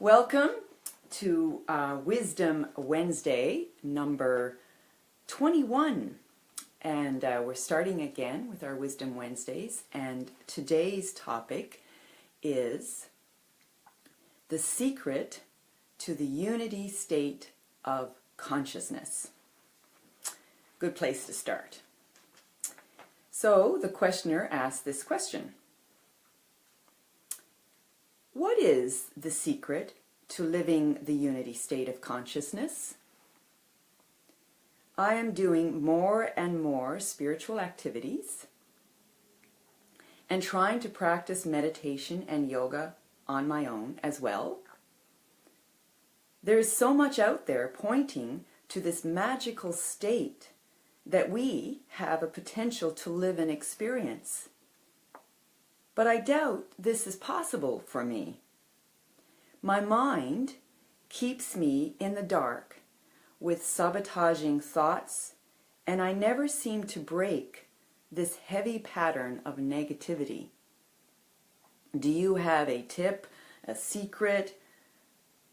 Welcome to Wisdom Wednesday number 21, and we're starting again with our Wisdom Wednesdays, and today's topic is the secret to the unity state of consciousness. Good place to start. So the questioner asked this question: what is the secret to living the unity state of consciousness? I am doing more and more spiritual activities and trying to practice meditation and yoga on my own as well. There is so much out there pointing to this magical state that we have a potential to live and experience. But I doubt this is possible for me. My mind keeps me in the dark with sabotaging thoughts, and I never seem to break this heavy pattern of negativity. Do you have a tip, a secret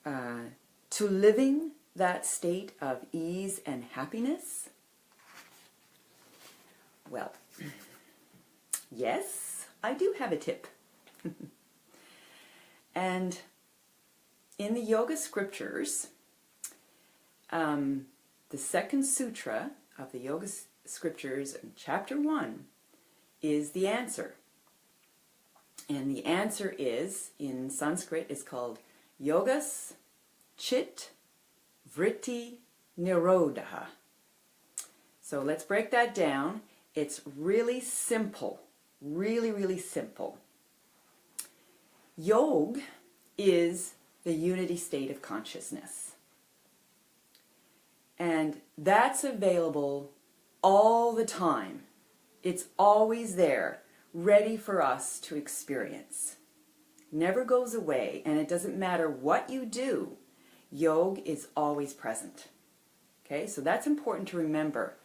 to living that state of ease and happiness? Well, yes, I do have a tip. And in the yoga scriptures, the second sutra of the yoga scriptures, chapter 1, is the answer. And the answer is, in Sanskrit, is called Yogash Chit Vritti Nirodhaha. So let's break that down. It's really simple. Really simple. Yoga is the unity state of consciousness. And that's available all the time. It's always there, ready for us to experience. Never goes away, and it doesn't matter what you do, yoga is always present. Okay, so that's important to remember,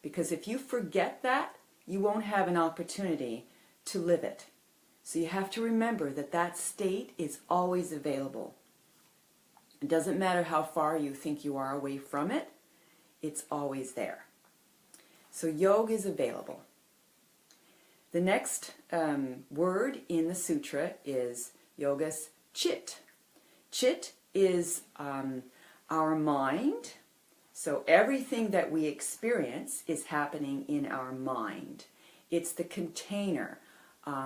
because if you forget that, you won't have an opportunity to live it. So you have to remember that that state is always available. It doesn't matter how far you think you are away from it, it's always there. So yoga is available. The next word in the sutra is Yogash Chit. Chit is our mind. So everything that we experience is happening in our mind. It's the container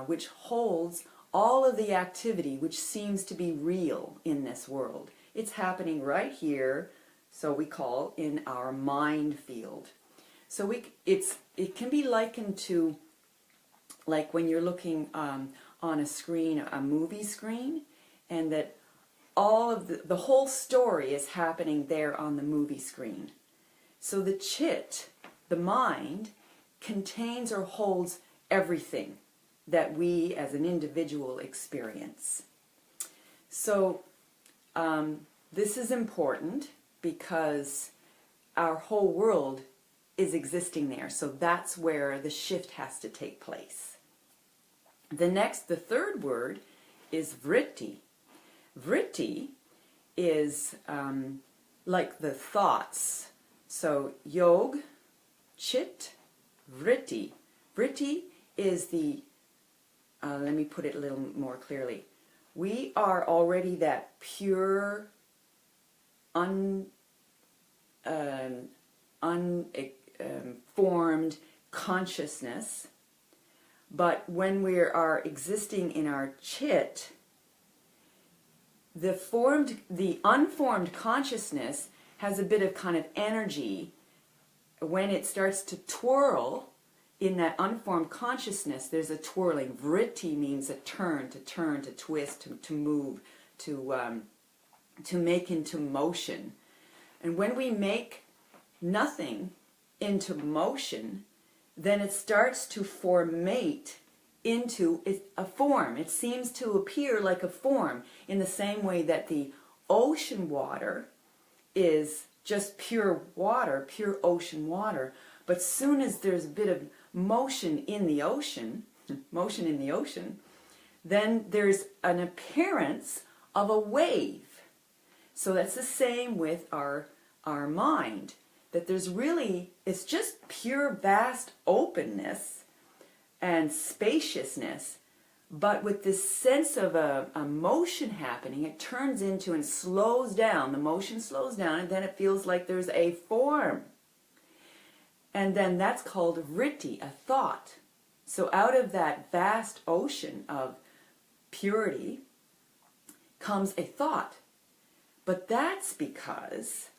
which holds all of the activity which seems to be real in this world. It's happening right here, so we call in our mind field. So it can be likened to like when you're looking on a screen, a movie screen, and that all of the whole story is happening there on the movie screen. So the chit, the mind, contains or holds everything that we as an individual experience. So this is important because our whole world is existing there. So that's where the shift has to take place. The third word is vritti. Vritti is like the thoughts. So yoga, chit, vritti. Vritti is the, let me put it a little more clearly. We are already that pure, unformed consciousness, but when we are existing in our chit, the unformed consciousness has a bit of kind of energy. When it starts to twirl in that unformed consciousness, there's a twirling. Vritti means a turn, to twist, to move, to make into motion. And when we make nothing into motion, then it starts to formate into a form. It seems to appear like a form, in the same way that the ocean water is just pure water, pure ocean water. But soon as there's a bit of motion in the ocean, then there's an appearance of a wave. So that's the same with our mind, that there's really, it's just pure vast openness and spaciousness, but with this sense of a motion happening, it turns into and slows down. The motion slows down, and then it feels like there's a form. And then that's called vritti, a thought. So out of that vast ocean of purity comes a thought. But that's because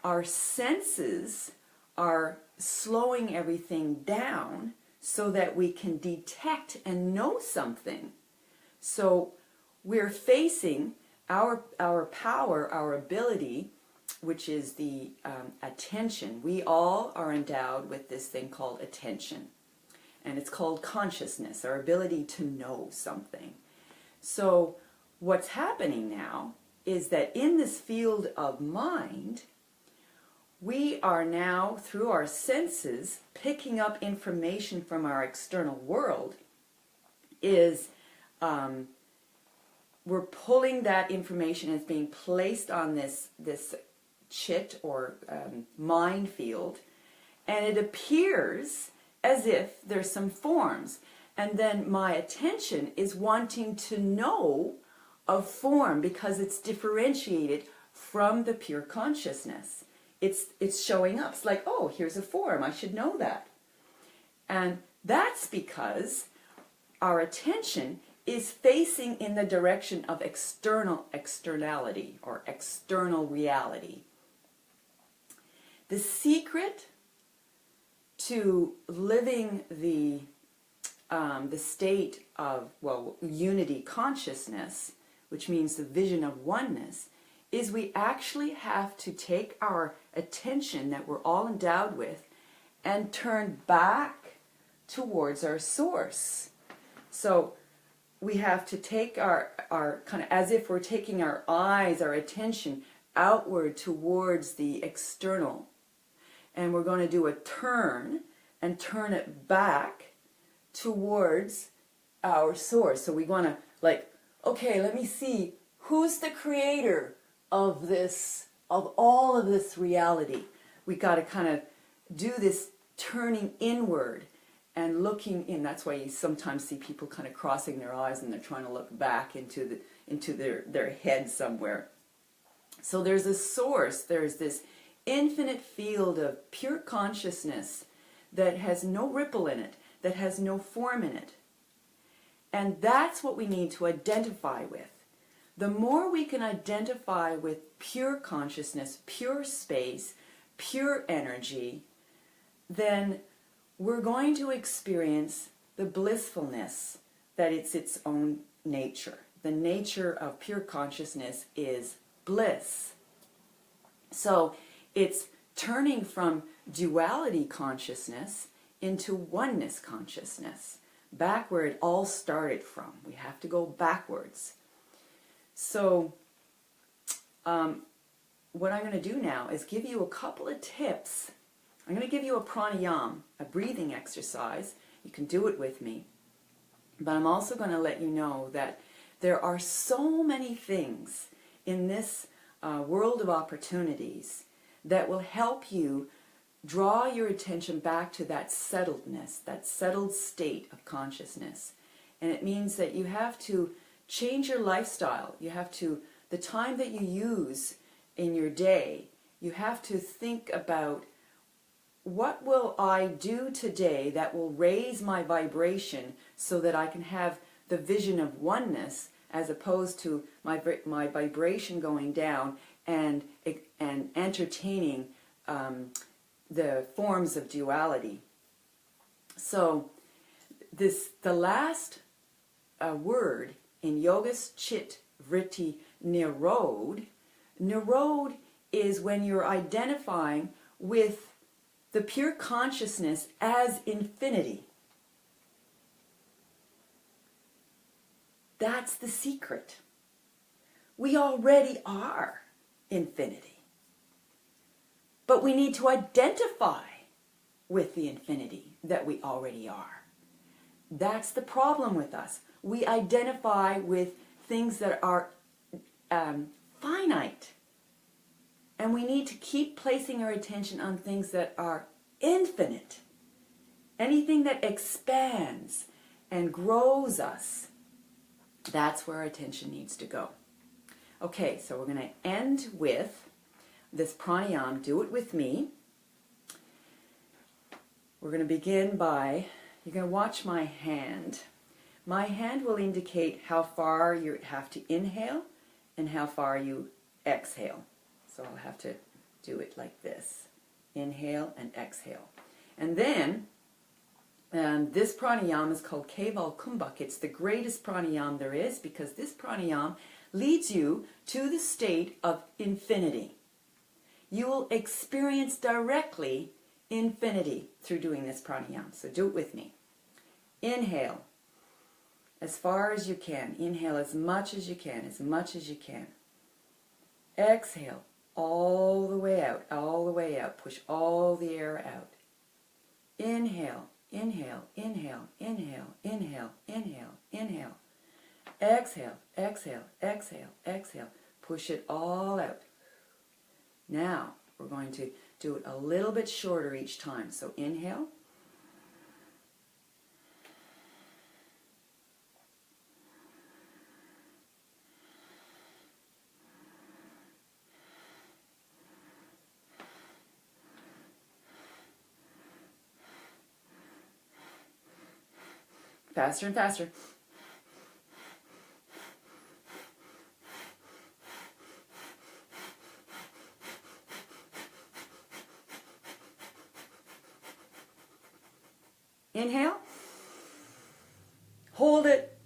our senses are slowing everything down so that we can detect and know something. So we're facing our power, our ability, which is the attention. We all are endowed with this thing called attention. And it's called consciousness, our ability to know something. So what's happening now is that in this field of mind, we are now, through our senses, picking up information from our external world. We're pulling that information as being placed on this chit or mind field, and it appears as if there's some forms. And then my attention is wanting to know of form because it's differentiated from the pure consciousness. It's showing up. It's like, oh, here's a form. I should know that. And that's because our attention is facing in the direction of externality or external reality. The secret to living the state of, well, unity consciousness, which means the vision of oneness, is we actually have to take our attention that we're all endowed with and turn back towards our source. So we have to take our kind of, as if we're taking our eyes, our attention outward towards the external. And we're going to do a turn and turn it back towards our source. So we want to, like, okay, let me see, who's the creator of this, of all of this reality? We got to kind of do this turning inward and looking in. That's why you sometimes see people kind of crossing their eyes and they're trying to look back into their head somewhere. So there's a source, there's this infinite field of pure consciousness that has no ripple in it, that has no form in it. And that's what we need to identify with. The more we can identify with pure consciousness, pure space, pure energy, then we're going to experience the blissfulness that it's its own nature. The nature of pure consciousness is bliss. So it's turning from duality consciousness into oneness consciousness, back where it all started from. We have to go backwards. So what I'm going to do now is give you a couple of tips. I'm going to give you a pranayama, a breathing exercise. You can do it with me. But I'm also going to let you know that there are so many things in this world of opportunities that will help you draw your attention back to that settledness, that settled state of consciousness. And it means that you have to change your lifestyle. You have to, the time that you use in your day, you have to think about, what will I do today that will raise my vibration so that I can have the vision of oneness, as opposed to my vibration going down and entertaining the forms of duality. So the last word in Yogash Chit Vritti Nirodhaha, Nirod is when you're identifying with the pure consciousness as infinity. That's the secret. We already are infinity. But we need to identify with the infinity that we already are. That's the problem with us. We identify with things that are finite, And we need to keep placing our attention on things that are infinite. Anything that expands and grows us, that's where our attention needs to go. Okay, so we're going to end with this pranayama. Do it with me. We're going to begin by, you're going to watch my hand. My hand will indicate how far you have to inhale and how far you exhale. So I'll have to do it like this. Inhale and exhale. And then, this pranayama is called Keval Kumbhak. It's the greatest pranayama there is because this pranayama leads you to the state of infinity. You will experience directly infinity through doing this pranayama. So do it with me. Inhale as far as you can. Inhale as much as you can, as much as you can. Exhale all the way out, all the way out. Push all the air out. Inhale, inhale, inhale, inhale, inhale, inhale, inhale. Exhale, exhale, exhale, exhale. Push it all out. Now, we're going to do it a little bit shorter each time. So inhale. Faster and faster. Inhale. Hold it.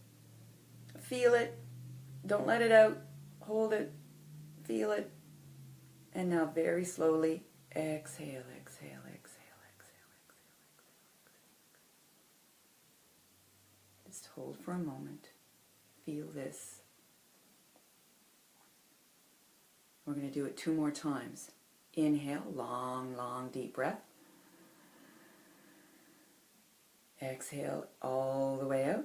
Feel it. Don't let it out. Hold it. Feel it. And now very slowly exhale, exhale, exhale, exhale, exhale, exhale. Just hold for a moment. Feel this. We're going to do it 2 more times. Inhale, long, long, deep breath. Exhale all the way out.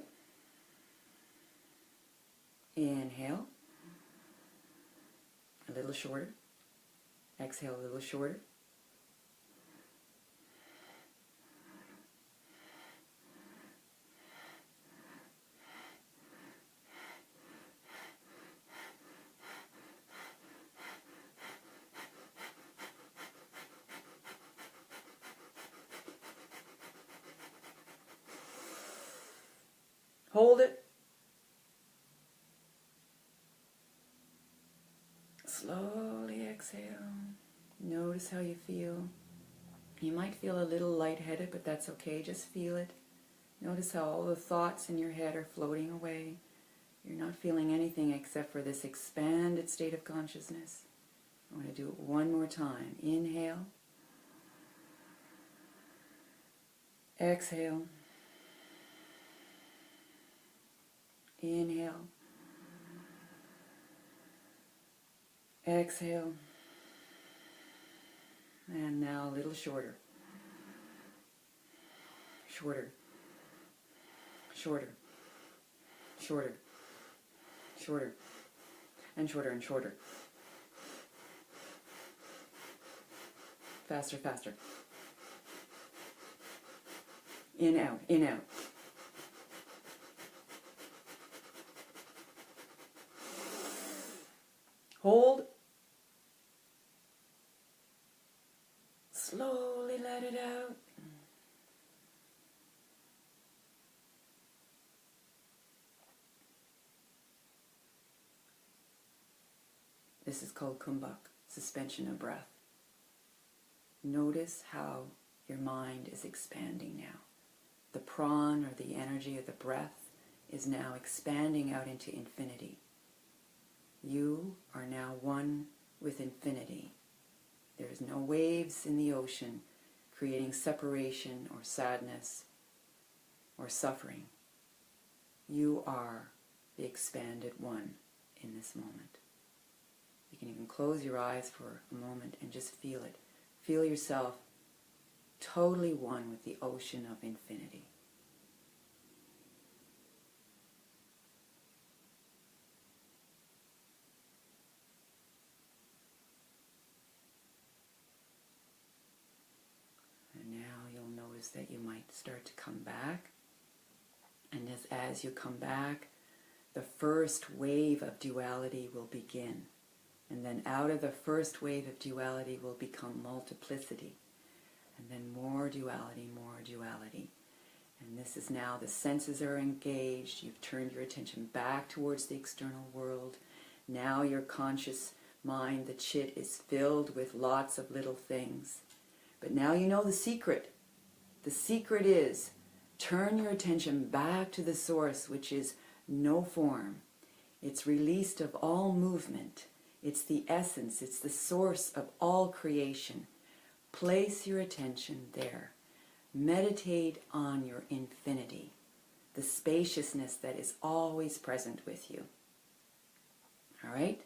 Inhale. A little shorter. Exhale a little shorter. Hold it. Slowly exhale. Notice how you feel. You might feel a little lightheaded, but that's okay. Just feel it. Notice how all the thoughts in your head are floating away. You're not feeling anything except for this expanded state of consciousness. I'm going to do it 1 more time. Inhale. Exhale. Inhale. Exhale. And now a little shorter. Shorter. Shorter. Shorter. Shorter. And shorter and shorter. Faster, faster. In, out, in, out. Hold. Slowly let it out. This is called Kumbhak, suspension of breath. Notice how your mind is expanding now. The prana, or the energy of the breath, is now expanding out into infinity. You are now one with infinity. There is no waves in the ocean creating separation or sadness or suffering. You are the expanded one in this moment. You can even close your eyes for a moment and just feel it. Feel yourself totally one with the ocean of infinity. that you might start to come back. And as you come back, the first wave of duality will begin. And then out of the first wave of duality will become multiplicity. And then more duality, more duality. And this is now the senses are engaged. You've turned your attention back towards the external world. Now your conscious mind, the chit, is filled with lots of little things. But now you know the secret. The secret is turn your attention back to the source, which is no form. It's released of all movement. It's the essence. It's the source of all creation. Place your attention there. Meditate on your infinity, the spaciousness that is always present with you. All right?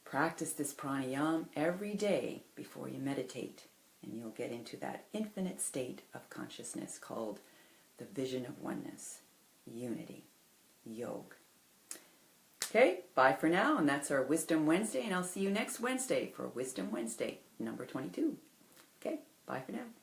Practice this pranayama every day before you meditate, and you'll get into that infinite state of consciousness called the vision of oneness, unity, yoga. Okay, bye for now, and that's our Wisdom Wednesday, and I'll see you next Wednesday for Wisdom Wednesday, number 22. Okay, bye for now.